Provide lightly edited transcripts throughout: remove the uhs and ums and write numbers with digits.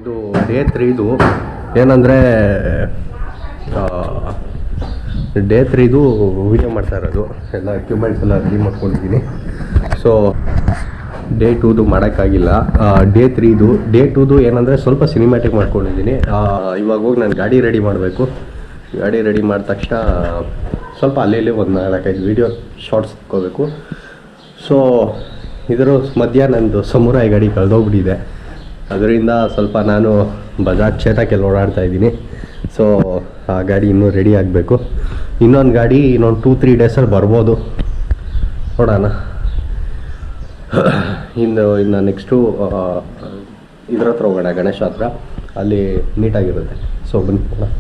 ಇದು ಡೇ 3 ಏನಂದರೆ day 3 video ಮಾಡ್ತಾ ಇರೋದು. ಎಲ್ಲ ಎಕ್ವಿಪ್ಮೆಂಟ್ಸ್ ಎಲ್ಲ ರೆಡಿ ಮಾಡ್ಕೊಂಡಿದ್ದೀನಿ. ಸೊ ಡೇ 2 ಮಾಡೋಕ್ಕಾಗಿಲ್ಲ. ಡೇ 2 ಏನಂದರೆ ಸ್ವಲ್ಪ ಸಿನಿಮ್ಯಾಟಿಕ್ ಮಾಡ್ಕೊಂಡಿದ್ದೀನಿ. ಇವಾಗ ಹೋಗಿ ನಾನು ಗಾಡಿ ರೆಡಿ ಮಾಡಬೇಕು. ಗಾಡಿ ರೆಡಿ ಮಾಡಿದ ತಕ್ಷಣ ಸ್ವಲ್ಪ ಅಲ್ಲಿ ಒಂದು 4-5 ವೀಡಿಯೋ ಶಾರ್ಟ್ಸ್ ಇಟ್ಕೋಬೇಕು. ಸೊ ಇದರ ಮಧ್ಯ ನಂದು ಸಮುರಾಯ್ ಗಾಡಿ ಕಳೆದೋಗ್ಬಿಟ್ಟಿದೆ. ಅದರಿಂದ ಸ್ವಲ್ಪ ನಾನು ಬಜಾಜ್ ಚೇತಕಲ್ಲಿ ಓಡಾಡ್ತಾ ಇದ್ದೀನಿ. ಸೊ ಆ ಗಾಡಿ ಇನ್ನೂ ರೆಡಿ ಆಗಬೇಕು. ಇನ್ನೊಂದು ಗಾಡಿ ಇನ್ನೊಂದು 2-3 ಡೇಸಲ್ಲಿ ಬರ್ಬೋದು, ನೋಡೋಣ. ಇನ್ನು ನೆಕ್ಸ್ಟು ಇದ್ರ ಹತ್ರ ಹೋಗೋಣ, ಗಣೇಶ ಹತ್ರ. ಅಲ್ಲಿ ನೀಟಾಗಿರುತ್ತೆ. ಸೊ ಬನ್ನಿ ಹೋಗೋಣ.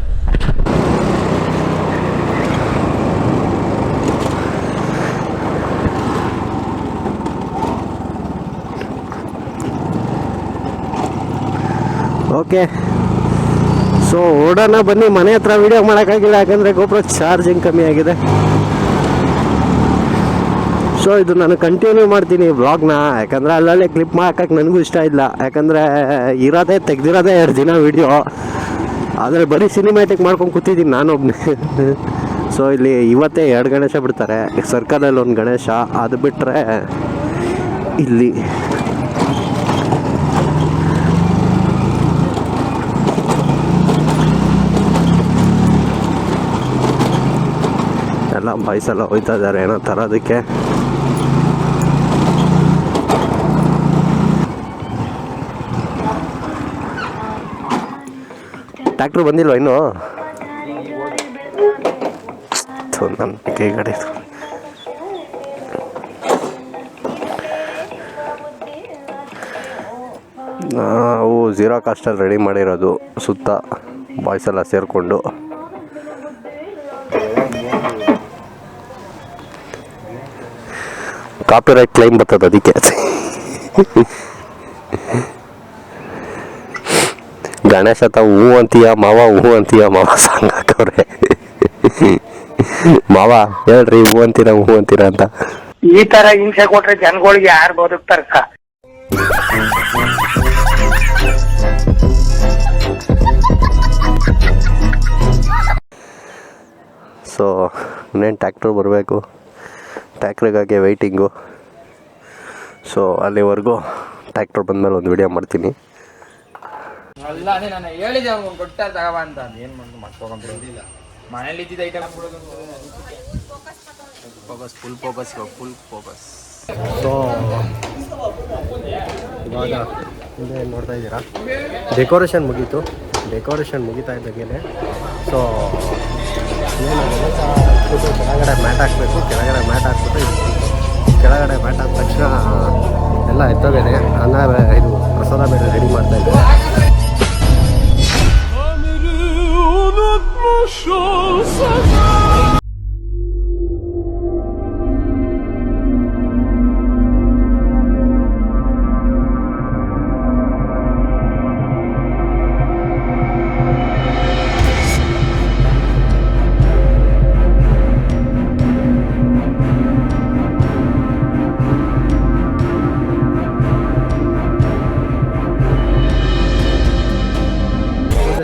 ಓಕೆ, ಸೊ ಓಡೋಣ ಬನ್ನಿ. ಮನೆ ಹತ್ರ ವೀಡಿಯೋ ಮಾಡೋಕ್ಕಾಗಿಲ್ಲ, ಯಾಕಂದರೆ ಗೋಪ್ರೋ ಚಾರ್ಜಿಂಗ್ ಕಮ್ಮಿ ಆಗಿದೆ. ಸೊ ಇದು ನಾನು ಕಂಟಿನ್ಯೂ ಮಾಡ್ತೀನಿ ವ್ಲಾಗ್ನ, ಯಾಕಂದರೆ ಅಲ್ಲಲ್ಲೇ ಕ್ಲಿಪ್ ಮಾಡೋಕ್ಕೆ ನನಗೂ ಇಷ್ಟ ಇಲ್ಲ. ಯಾಕಂದರೆ ತೆಗ್ದಿರೋದೇ 2 ದಿನ ವೀಡಿಯೋ, ಆದರೆ ಬರೀ ಸಿನಿಮ್ಯಾಟಿಕ್ ಮಾಡ್ಕೊಂಡು ಕೂತಿದ್ದೀನಿ ನಾನೊಬ್ಬನೇ. ಸೊ ಇಲ್ಲಿ ಇವತ್ತೇ 2 ಗಣೇಶ ಬಿಡ್ತಾರೆ. ಸರ್ಕಲಲ್ಲಿ ಒಂದು ಗಣೇಶ, ಅದು ಬಿಟ್ಟರೆ ಇಲ್ಲಿ ಎಲ್ಲ ಬಾಯ್ಸ್ ಎಲ್ಲ ಹೋಯ್ತಾ ಇದ್ದಾರೆ ಏನೋ ತರೋದಕ್ಕೆ. ಟ್ಯಾಕ್ಟ್ರು ಬಂದಿಲ್ವ ಇನ್ನು? ನನ್ನ ಕೈ ಗಾಡಿ ನಾವು 0 ಕಾಸ್ಟಲ್ಲಿ ರೆಡಿ ಮಾಡಿರೋದು, ಸುತ್ತ ಬಾಯ್ಸ್ ಎಲ್ಲ ಸೇರಿಕೊಂಡು. ಕಾಪಿರೈಟ್ ಕ್ಲೈಮ್ ಬರ್ತದೆ ಅದಕ್ಕೆ. ಗಣೇಶ ಹೂ ಅಂತೀಯ ಮಾವ, ಹೂ ಅಂತೀಯ ಮಾವ ಸಾಂಗ್ ಹಾಕವ್ರೆ. ಮಾವ ಹೇಳ್ರಿ, ಹೂ ಅಂತೀರ ಅಂತ. ಈ ತರ ಹಿಂಸೆ ಕೊಟ್ರೆ ಜನಗಳಿಗೆ ಯಾರು ಬದುಕ್ತಾರ? ಸೊ ಇನ್ನೇನು ಟ್ಯಾಕ್ಟ್ರ್ ಬರಬೇಕು, ಟ್ಯಾಕ್ಟ್ರಿಗಾಗಿ ವೆಯ್ಟಿಂಗು. ಸೊ ಅಲ್ಲಿವರೆಗೂ ಟ್ಯಾಕ್ಟ್ರ್ ಬಂದಮೇಲೆ ಒಂದು ವಿಡಿಯೋ ಮಾಡ್ತೀನಿ. ಅಲ್ಲ ಅದೇ ನಾನು ಹೇಳಿದೆ ಅವ್ನು ಕೊಟ್ಟಾರ ತಗವ ಅಂತ. ಏನು ಮಾಡ್ಕೊಂಡ್ಬಿಡೋದಿಲ್ಲ, ಮನೇಲಿ ಇದ್ದಿದ್ದ ಐಟಮ್ ಫುಲ್ ಫೋಕಸ್. ಸೊ ಇವಾಗ ಏನು ನೋಡ್ತಾ ಇದ್ದೀರಾ, ಡೆಕೋರೇಷನ್ ಮುಗೀತಾ ಇದ್ದಾಗೇನೆ. ಸೊ ಕೆಳಗಡೆ ಮ್ಯಾಟ್ ಹಾಕಬೇಕು. ಕೆಳಗಡೆ ಮ್ಯಾಟ್ ಹಾಕಿದ ತಕ್ಷಣ ಎಲ್ಲ ಎತ್ತೋಗಿದೆ. ಇದು ಪ್ರಸಾದ ಬೇರೆ ರೆಡಿ ಮಾಡ್ತಾ ಇದ್ದಾರೆ.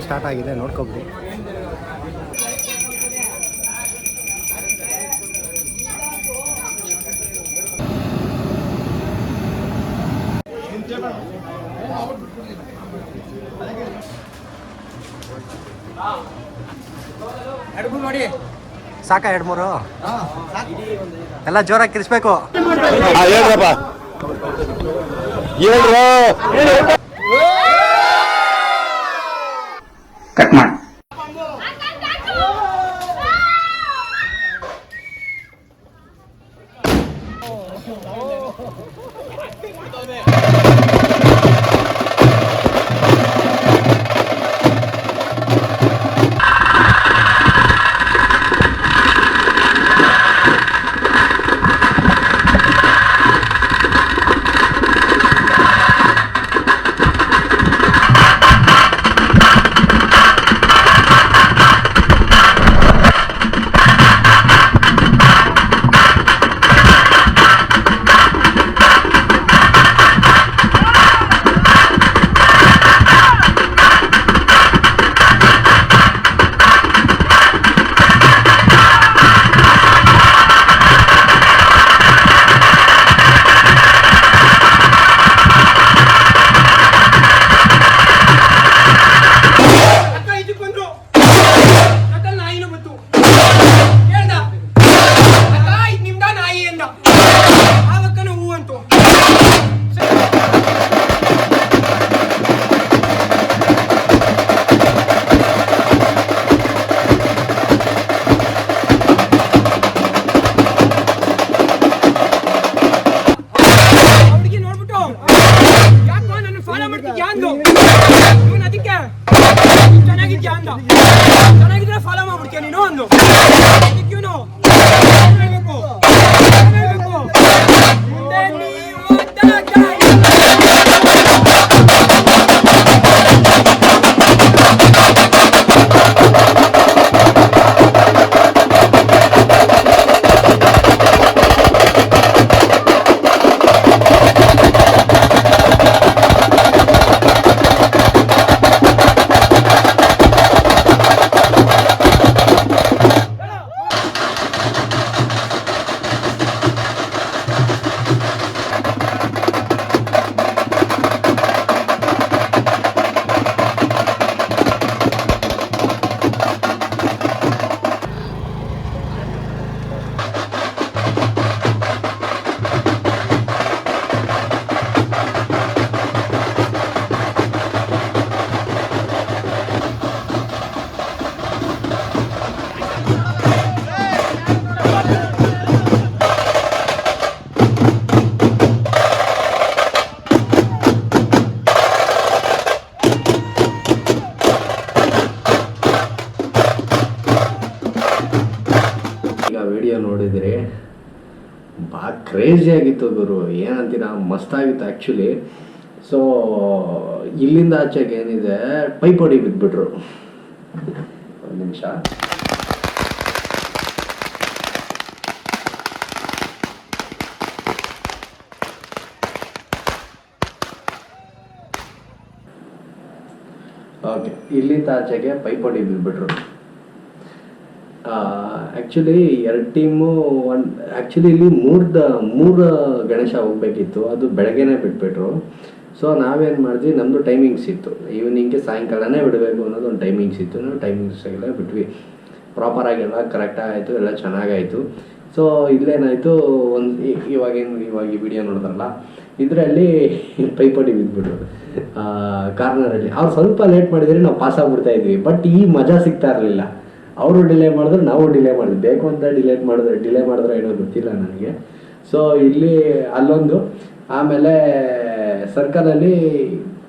ಸ್ಟಾರ್ಟ್ ಆಗಿದೆ, ನೋಡ್ಕೊಬಿಡಿ. ನೋಡಿ ಸಾಕ 2-3 ಎಲ್ಲ ಜೋರಾಗಿ ಕಿರಿಸ್ಬೇಕು. ಕಟ್ ಮಾಡಿ ಚೆನ್ನಾಗಿದ್ರೆ ಫಾಲೋ ಮಾಡ್ಬಿಡ್ತೀಯ ನೀನು ಒಂದು ವಿಡಿಯೋ ನೋಡಿದರೆ ಭಾಳ ಕ್ರೇಜಿ ಆಗಿತ್ತು ಗುರು, ಏನಂತೀರ, ಮಸ್ತಾಗಿತ್ತು ಆ್ಯಕ್ಚುಲಿ. ಸೊ ಇಲ್ಲಿಂದ ಆಚೆಗೆ ಏನಿದೆ ಪೈಪೋಡಿ ಬಿದ್ದುಬಿಟ್ರು. ಒಂದು ನಿಮಿಷ. ಓಕೆ, ಇಲ್ಲಿಂದ ಆಚೆಗೆ ಪೈಪೋಡಿ ಬಿದ್ದುಬಿಟ್ರು. ಆ್ಯಕ್ಚುಲಿ 2 ಟೀಮು ಆ್ಯಕ್ಚುಲಿ ಇಲ್ಲಿ ಮೂರು ಗಣೇಶ ಹೋಗ್ಬೇಕಿತ್ತು, ಅದು ಬೆಳಗ್ಗೆನೇ ಬಿಟ್ಬಿಟ್ರು. ಸೊ ನಾವೇನು ಮಾಡಿದ್ವಿ, ನಮ್ಮದು ಟೈಮಿಂಗ್ಸ್ ಇತ್ತು, ಈವ್ನಿಂಗ್ಗೆ ಸಾಯಂಕಾಲನೇ ಬಿಡಬೇಕು ಅನ್ನೋದು ಒಂದು ಟೈಮಿಂಗ್ಸ್ ಇತ್ತು. ನಾವು ಟೈಮಿಂಗ್ಸಾಗೆಲ್ಲ ಬಿಟ್ವಿ, ಪ್ರಾಪರಾಗೆಲ್ಲ ಕರೆಕ್ಟಾಗಿ ಆಯಿತು, ಎಲ್ಲ ಚೆನ್ನಾಗಾಯಿತು. ಸೊ ಇಲ್ಲೇನಾಯಿತು, ಇವಾಗ ಈ ವಿಡಿಯೋ ನೋಡಿದ್ರಲ್ಲ, ಇದರಲ್ಲಿ ಪೈಪೋಡಿ ಬಿದ್ದುಬಿಟ್ರು ಕಾರ್ನರಲ್ಲಿ. ಅವ್ರು ಸ್ವಲ್ಪ ಲೇಟ್ ಮಾಡಿದರೆ ನಾವು ಪಾಸ್ ಆಗ್ಬಿಡ್ತಾಯಿದ್ವಿ, ಬಟ್ ಈ ಮಜಾ ಸಿಗ್ತಾ ಇರಲಿಲ್ಲ. ಅವರು ಡಿಲೇ ಮಾಡಿದ್ರು, ನಾವು ಡಿಲೇ ಮಾಡಿದ್ವಿ, ಬೇಕು ಅಂತ ಡಿಲೇ ಮಾಡಿದ್ರೆ ಏನೋ ಗೊತ್ತಿಲ್ಲ ನನಗೆ. ಸೊ ಇಲ್ಲಿ ಅಲ್ಲೊಂದು, ಆಮೇಲೆ ಸರ್ಕಲಲ್ಲಿ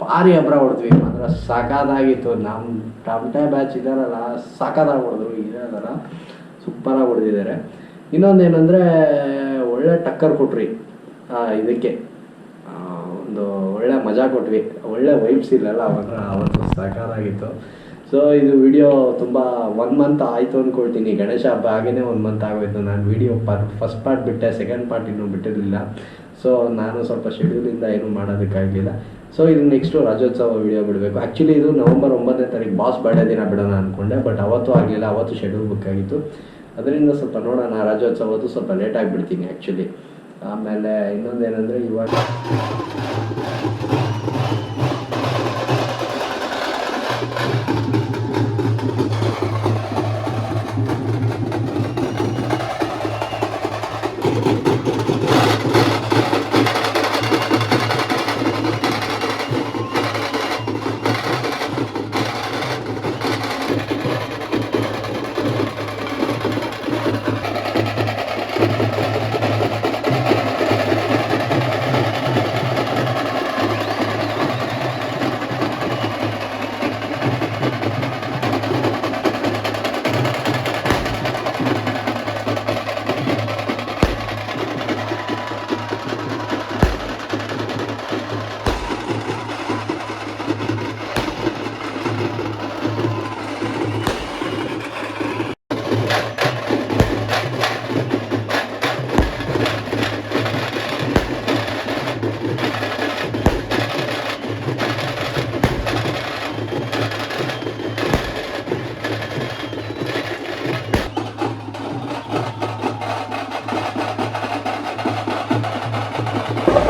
ಭಾರಿ ಹಬ್ಬರ ಹೊಡೆದ್ವಿ, ಮಾತ್ರ ಸಾಕಾದಾಗಿತ್ತು. ನಮ್ಮ ಟಮಟೆ ಬ್ಯಾಚ್ ಇದ್ದಾರಲ್ಲ, ಸಾಕಾದಾಗಿ ಹೊಡೆದ್ರು, ಇದಾರಲ್ಲ ಸೂಪರಾಗಿ ಹೊಡೆದಿದ್ದಾರೆ. ಇನ್ನೊಂದೇನೆಂದರೆ ಒಳ್ಳೆ ಟಕ್ಕರ್ ಕೊಟ್ರಿ ಇದಕ್ಕೆ, ಒಂದು ಒಳ್ಳೆ ಮಜಾ ಕೊಟ್ವಿ, ಒಳ್ಳೆ ವೈಬ್ಸ್ ಇಲ್ಲಲ್ಲ ಅವತ್ತು ಸಾಕಾದಾಗಿತ್ತು. ಸೊ ಇದು ವಿಡಿಯೋ ತುಂಬ 1 ಮಂತ್ ಆಯಿತು ಅಂದ್ಕೊಳ್ತೀನಿ, ಗಣೇಶ ಹಬ್ಬ ಆಗೇ 1 ಮಂತ್ ಆಗೋಯ್ತು. ನಾನು ವಿಡಿಯೋ ಫಸ್ಟ್ ಪಾರ್ಟ್ ಬಿಟ್ಟೆ, ಸೆಕೆಂಡ್ ಪಾರ್ಟ್ ಇನ್ನೂ ಬಿಟ್ಟಿರಲಿಲ್ಲ. ಸೊ ನಾನು ಸ್ವಲ್ಪ ಶೆಡ್ಯೂಲಿಂದ ಏನೂ ಮಾಡೋದಕ್ಕಾಗಲಿಲ್ಲ. ಸೊ ಇದು ನೆಕ್ಸ್ಟು ರಾಜ್ಯೋತ್ಸವ ವಿಡಿಯೋ ಬಿಡಬೇಕು. ಆ್ಯಕ್ಚುಲಿ ಇದು ನವಂಬರ್ 9ನೇ ತಾರೀಕು ಬಾಸ್ ಬರ್ಡೇ ದಿನ ಬಿಡೋಣ ಅಂದ್ಕೊಂಡೆ, ಬಟ್ ಅವತ್ತು ಆಗಲಿಲ್ಲ, ಅವತ್ತು ಶೆಡ್ಯೂಲ್ ಬುಕ್ ಆಗಿತ್ತು. ಅದರಿಂದ ಸ್ವಲ್ಪ ನೋಡೋಣ, ರಾಜ್ಯೋತ್ಸವದ್ದು ಸ್ವಲ್ಪ ಲೇಟಾಗಿ ಬಿಡ್ತೀನಿ ಆ್ಯಕ್ಚುಲಿ. ಆಮೇಲೆ ಇನ್ನೊಂದೇನೆಂದರೆ ಇವಾಗ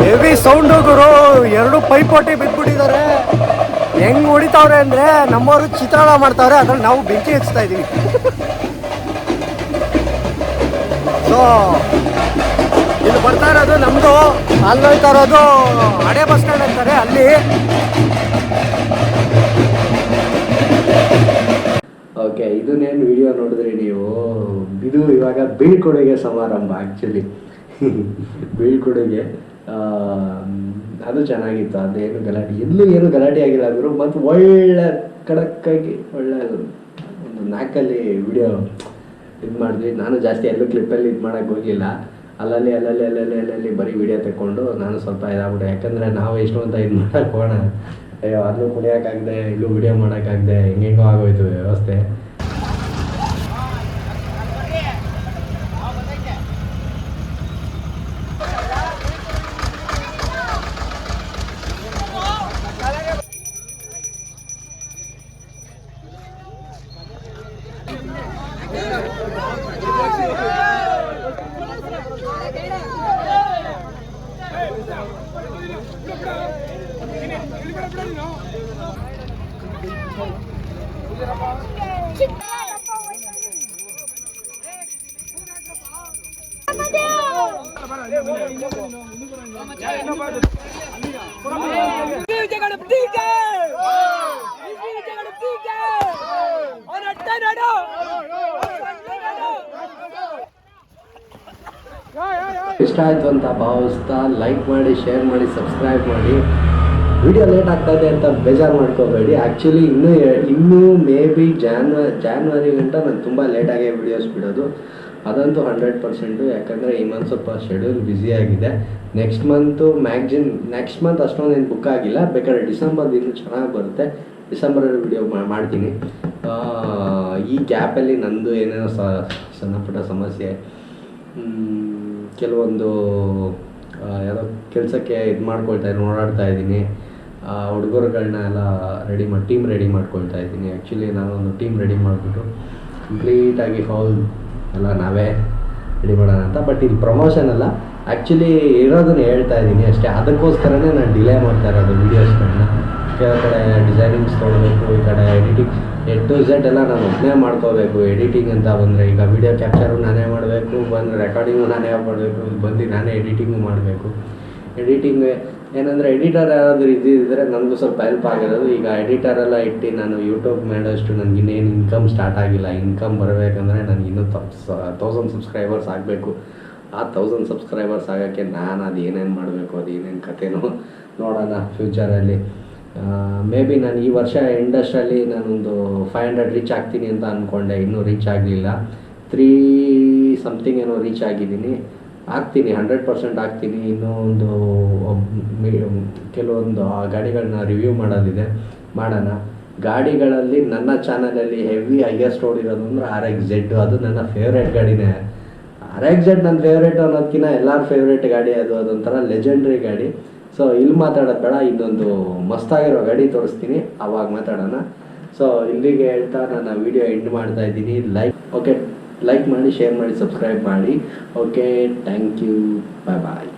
ಹೆವಿ ಸೌಂಡ್ ಗುರು, ಎರಡು ಪೈಪೋಟಿ ಬಿಟ್ಬಿಟ್ಟಿದ್ದಾರೆ. ಹೆಂಗ್ ಹೊಡಿತಾವ್ರೆ ಅಂದ್ರೆ ನಮ್ಮವರು ಚಿತ್ರಾನ್ನ ಮಾಡ್ತಾವ್ರೆ, ಅದ್ರಲ್ಲಿ ನಾವು ಬೆಂಕಿ ಹಚ್ತಾ ಇದೀವಿ. ಸೊ ಇಲ್ಲಿ ಬರ್ತಾ ಇರೋದು ನಮ್ದು, ಅಲ್ಲಿ ಹೋಗ್ತಾ ಇರೋದು ಹಳೆ ಬಸ್ ಸ್ಟ್ಯಾಂಡ್ ಅಂತಾರೆ ಅಲ್ಲಿ. ಓಕೆ, ಇದನ್ನೇನು ವಿಡಿಯೋ ನೋಡಿದ್ರಿ ನೀವು, ಇದು ಇವಾಗ ಬೀಳ್ಕೊಡುಗೆ ಸಮಾರಂಭ ಆ್ಯಕ್ಚುಲಿ. ಬೀಳ್ಕೊಡುಗೆ ಅದು ಚೆನ್ನಾಗಿತ್ತು. ಅದೇನು ಗಲಾಟೆ, ಎಲ್ಲೂ ಏನು ಗಲಾಟೆ ಆಗಿಲ್ಲ ಗುರು. ಮತ್ತು ಒಳ್ಳೆ ಖಡಕ್ಕಾಗಿ ಒಳ್ಳೆ ಒಂದು ನಾಲ್ಕಲ್ಲಿ ವಿಡಿಯೋ ಇದು ಮಾಡಿದ್ವಿ. ನಾನು ಜಾಸ್ತಿ ಎಲ್ಲೂ ಕ್ಲಿಪ್ಪಲ್ಲಿ ಇದು ಮಾಡೋಕ್ಕೆ ಹೋಗಲಿಲ್ಲ. ಅಲ್ಲಲ್ಲಿ ಬರೀ ವಿಡಿಯೋ ತೆಕ್ಕೊಂಡು ನಾನು ಸ್ವಲ್ಪ ಇದಾಗ್ಬಿಟ್ಟೆ. ಯಾಕಂದರೆ ನಾವು ಎಷ್ಟು ಅಂತ ಇದು ಮಾಡೋಕ್ಕೆ ಹೋಗೋಣ, ಅಯ್ಯೋ ಅಲ್ಲೂ ಕುಣಿಯೋಕ್ಕಾಗದೆ, ಇಲ್ಲೂ ವಿಡಿಯೋ ಮಾಡೋಕ್ಕಾಗದೆ, ಹೆಂಗೆಂಗೋ ಆಗೋಯ್ತು ವ್ಯವಸ್ಥೆ. ಇಷ್ಟ ಆಯಿತು ಅಂತ ಭಾವಿಸ್ತಾ ಲೈಕ್ ಮಾಡಿ, ಶೇರ್ ಮಾಡಿ, ಸಬ್ಸ್ಕ್ರೈಬ್ ಮಾಡಿ. ವಿಡಿಯೋ ಲೇಟ್ ಆಗ್ತಾಯಿದೆ ಅಂತ ಬೇಜಾರು ಮಾಡ್ಕೋಬೇಡಿ. ಆ್ಯಕ್ಚುಲಿ ಇನ್ನೂ ಮೇ ಬಿ ಜಾನ್ವರಿ ಗಂಟ ನಾನು ತುಂಬ ಲೇಟಾಗೇ ವೀಡಿಯೋಸ್ ಬಿಡೋದು, ಅದಂತೂ 100%. ಯಾಕಂದರೆ ಈ ಮಂತ್ ಸ್ವಲ್ಪ ಶೆಡ್ಯೂಲ್ ಬ್ಯುಸಿಯಾಗಿದೆ. ನೆಕ್ಸ್ಟ್ ಮಂತ್ ಅಷ್ಟೊಂದೇನು ಬುಕ್ ಆಗಿಲ್ಲ. ಬೇಕಾದ್ರೆ ಡಿಸೆಂಬರ್ದು ಇನ್ನೂ ಚೆನ್ನಾಗಿ ಬರುತ್ತೆ, ಡಿಸೆಂಬರಲ್ಲಿ ವಿಡಿಯೋ ಮಾಡ್ತೀನಿ. ಈ ಗ್ಯಾಪಲ್ಲಿ ನಂದು ಏನೇನೋ ಸಣ್ಣ ಪುಟ್ಟ ಸಮಸ್ಯೆ, ಕೆಲವೊಂದು ಯಾವುದೋ ಕೆಲಸಕ್ಕೆ ಇದು ಓಡಾಡ್ತಾ ಇದ್ದೀನಿ. ಹುಡುಗರುಗಳನ್ನ ಎಲ್ಲ ಟೀಮ್ ರೆಡಿ ಮಾಡ್ಕೊಳ್ತಾ ಇದ್ದೀನಿ. ಆ್ಯಕ್ಚುಲಿ ನಾನೊಂದು ಟೀಮ್ ರೆಡಿ ಮಾಡಿಬಿಟ್ಟು ಕಂಪ್ಲೀಟಾಗಿ ಹಾಲ್ ಎಲ್ಲ ನಾವೇ ರೆಡಿ ಮಾಡೋಣ ಅಂತ. ಬಟ್ ಇದು ಪ್ರಮೋಷನ್ ಅಲ್ಲ, ಆ್ಯಕ್ಚುಲಿ ಇರೋದನ್ನು ಹೇಳ್ತಾ ಇದ್ದೀನಿ ಅಷ್ಟೇ. ಅದಕ್ಕೋಸ್ಕರನೇ ನಾನು ಡಿಲೇ ಮಾಡ್ತಾ ಇರೋದು ವೀಡಿಯೋಸ್ಗಳನ್ನ. ಕೆಲವು ಕಡೆ ಡಿಸೈನಿಂಗ್ಸ್ ತೊಗೊಳ್ಬೇಕು, ಈ ಕಡೆ ಎಡಿಟಿಂಗ್ A to Z ಎಲ್ಲ ನಾನು ಒಬ್ಬನೇ ಮಾಡ್ಕೋಬೇಕು. ಎಡಿಟಿಂಗ್ ಅಂತ ಬಂದರೆ ಈಗ ವೀಡಿಯೋ ಕ್ಯಾಪ್ಚರು ನಾನೇ ಮಾಡಬೇಕು, ಬಂದರೆ ರೆಕಾರ್ಡಿಂಗು ನಾನೇ ಮಾಡಬೇಕು, ಬಂದು ನಾನೇ ಎಡಿಟಿಂಗು ಮಾಡಬೇಕು. ಎಡಿಟಿಂಗ್ ಏನಂದರೆ ಎಡಿಟರ್ ಯಾರಾದರೂ ಇದ್ದಿದ್ದರೆ ನನಗೂ ಸ್ವಲ್ಪ ಹೆಲ್ಪ್ ಆಗಿರೋದು. ಈಗ ಎಡಿಟರೆಲ್ಲ ಇಟ್ಟು ನಾನು ಯೂಟ್ಯೂಬ್ ಮಾಡೋಷ್ಟು ನನಗೆ ಇನ್ನೇನು ಇನ್ಕಮ್ ಸ್ಟಾರ್ಟ್ ಆಗಿಲ್ಲ. ಇನ್ಕಮ್ ಬರಬೇಕಂದ್ರೆ ನನಗೆ ಇನ್ನೂ 1000 ಸಬ್ಸ್ಕ್ರೈಬರ್ಸ್ ಆಗಬೇಕು. ಆ 1000 ಸಬ್ಸ್ಕ್ರೈಬರ್ಸ್ ಆಗೋಕ್ಕೆ ನಾನು ಅದು ಏನೇನು ಮಾಡಬೇಕು, ಅದು ಏನೇನು ಕಥೆನೋ ನೋಡೋಣ ಫ್ಯೂಚರಲ್ಲಿ. ಮೇ ಬಿ ನಾನು ಈ ವರ್ಷ ಇಂಡಸ್ಟ್ರಿಯಲ್ಲಿ ನಾನೊಂದು 500 ರೀಚ್ ಆಗ್ತೀನಿ ಅಂತ ಅಂದ್ಕೊಂಡೆ. ಇನ್ನೂ ರೀಚ್ ಆಗಲಿಲ್ಲ. 3 ಸಮಥಿಂಗ್ ಏನೋ ರೀಚ್ ಆಗಿದ್ದೀನಿ. ಆಗ್ತೀನಿ, 100% ಆಗ್ತೀನಿ. ಇನ್ನೂ ಒಂದು ಕೆಲವೊಂದು ಗಾಡಿಗಳನ್ನ ರಿವ್ಯೂ ಮಾಡೋಣ. ಗಾಡಿಗಳಲ್ಲಿ ನನ್ನ ಚಾನಲಲ್ಲಿ ಹೆವಿ ಹೈಯೆಸ್ಟ್ ಓಡಿರೋದು ಅಂದರೆ RX-Z. ಅದು ನನ್ನ ಫೇವ್ರೇಟ್ ಗಾಡಿನೇ. RX-Z ನನ್ನ ಫೇವ್ರೇಟ್ ಅನ್ನೋದಕ್ಕಿಂತ ಎಲ್ಲರ ಫೇವ್ರೇಟ್ ಗಾಡಿ ಅದು. ಅದೊಂಥರ ಲೆಜೆಂಡ್ರಿ ಗಾಡಿ. ಸೊ ಇಲ್ಲಿ ಮಾತಾಡೋದು ಬೇಡ, ಇನ್ನೊಂದು ಮಸ್ತಾಗಿರೋ ಗಾಡಿ ತೋರಿಸ್ತೀನಿ, ಆವಾಗ ಮಾತಾಡೋಣ. ಸೊ ಇಲ್ಲಿಗೆ ಹೇಳ್ತಾ ನಾನು ವಿಡಿಯೋ ಎಂಡ್ ಮಾಡ್ತಾ ಇದ್ದೀನಿ. ಲೈಕ್ ಮಾಡಿ, ಶೇರ್ ಮಾಡಿ, ಸಬ್ಸ್ಕ್ರೈಬ್ ಮಾಡಿ. Okay, thank you, bye.